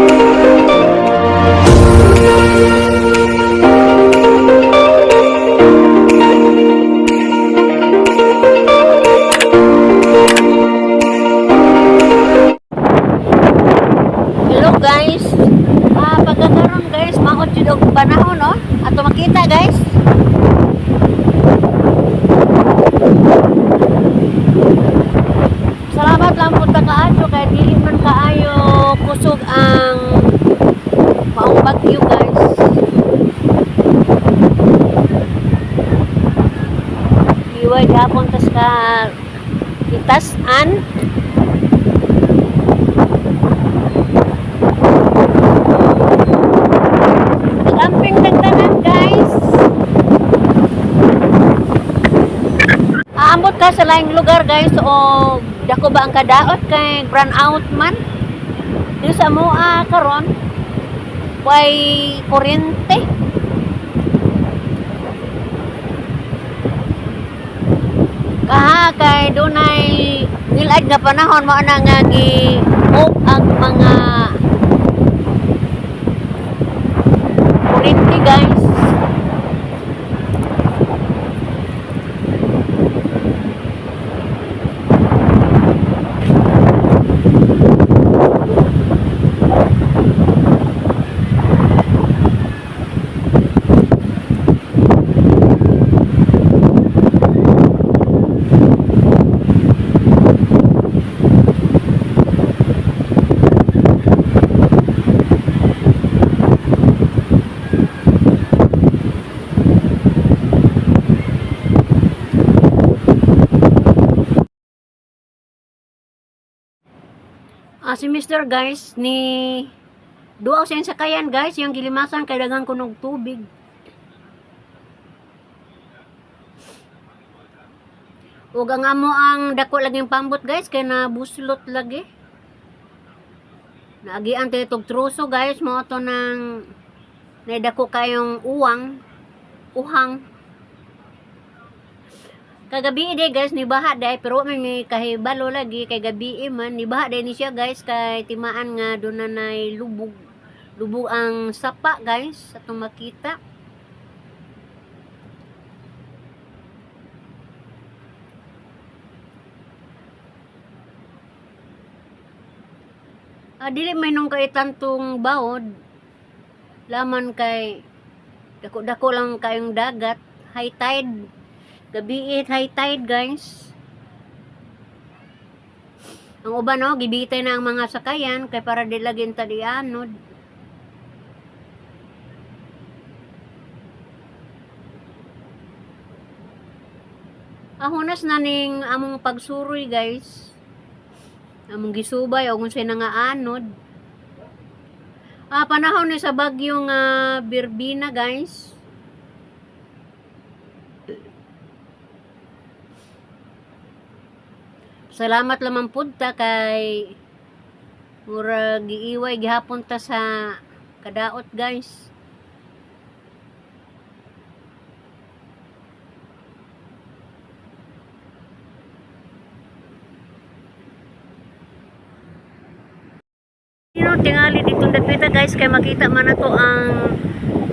Hello guys. Pagkakaroon guys, maot jud og panahon no. Ato makita guys. Salamat lang po ta kaadto kay dili man kaayo kusog ang maong bagyo guys. Iway gapon tas ka itasan. Camping nagtanan guys. Aambot ka sa laing lugar guys o dako ba ang kadaot kay brown out man. Di sa moa karon way kuryente. Kaha kay dunay nilad nga panahon mo na nga gi-off ang mga kuryente guys. Si Mr. guys ni duaw sa sakayan guys yung gilimasan kay daghang kunog tubig. Ug ang amo ang dako laging pambot guys kay nabuslot lagi. Naagian tayo tog truso guys mo to nang naidako kayong uhang. Kagabi day guys ni baha day pero may kahibalo lagi kay gabi man ni baha day ni siya guys kay timaan nga dunay lubog ang sapa guys atong makita. Dili may nung kay tantong bawod laman kay dako-dako lang kayong dagat, high tide. Gabi high tide guys. Ang uban no, gibitay na ang mga sakayan kay para di lagin ta di anod. Ahonas na ning among pagsuroy guys. Among gisubay og unsay na nga anod. Panahon ni sa bagyong Birbina guys. Salamat lamang pud ta kay mura giiway gihapon ta sa kadaot guys. Tingali dito dapita guys kay makita man nato ang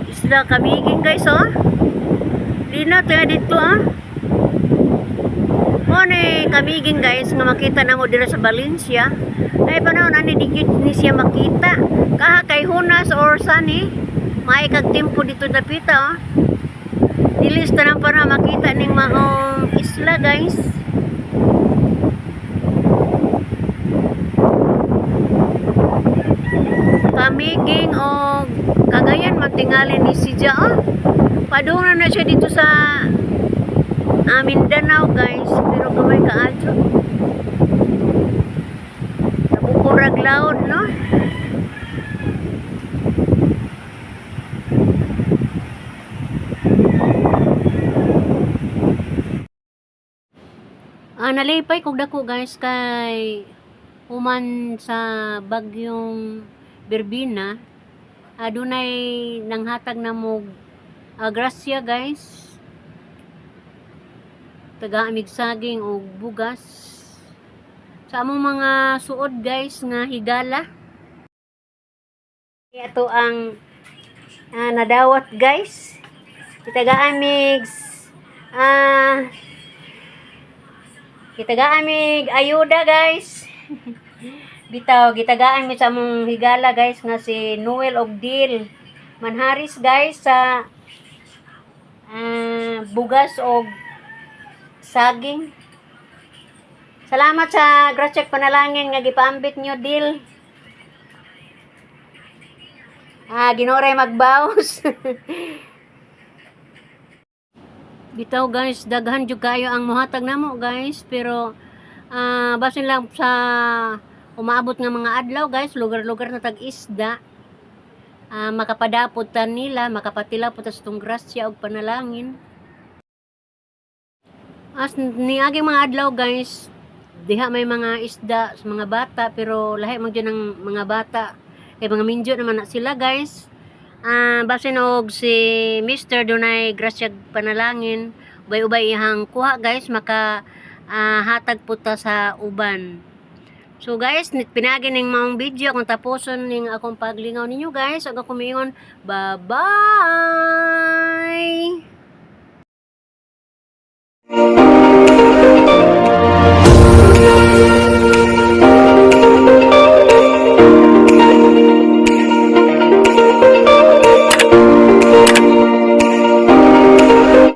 isla Camiguin guys oh. Dino tayo dito Mone Camiguin guys nga makita na mo dira sa Valencia. Ay panahon ani digit ni siya makita. Kaha kay Hunas or Sani. May kag tempo dito dapita Dilis tanang para makita ning maong isla guys. Camiguin o Cagayan matingali ni siya Padung na siya dito sa Mindanao guys, pero gamay kaadyo. Nabukurag laod no. Nalipay kog dako guys kay human sa bagyong Birbina. Adunay nanghatag na mo grasya guys. Taga-amig saging o bugas sa among mga suod guys nga higala. Ito ang nadawat guys. Kitagaamig ah kitagaamig ayuda guys. Bitaw gitagaan mi sa among higala guys nga si Noel og Dil Manharis guys sa bugas og saging. Salamat sa grasya panalangin nga gipaambit nyo Dil. Ginoray magbaos. Bitaw guys, daghan jud kayo ang muhatag namo guys, pero basin lang sa umaabot nga mga adlaw guys, lugar-lugar na tag-isda. Makapadapot ta nila, makapatila po ta sa tong grasya og panalangin. As niaging mga adlaw guys, diha may mga isda sa mga bata, pero lahi man dyan ang mga bata. Kay mga minjo naman na sila guys. Basin og si Mr. Dunay grasya panalangin, ubay-ubay ihang kuha guys, maka hatag po ta sa uban. So guys, pinagi ning maong video kung tapuson ning akong paglingaw ninyo guys. Ug ako miingon, bye-bye.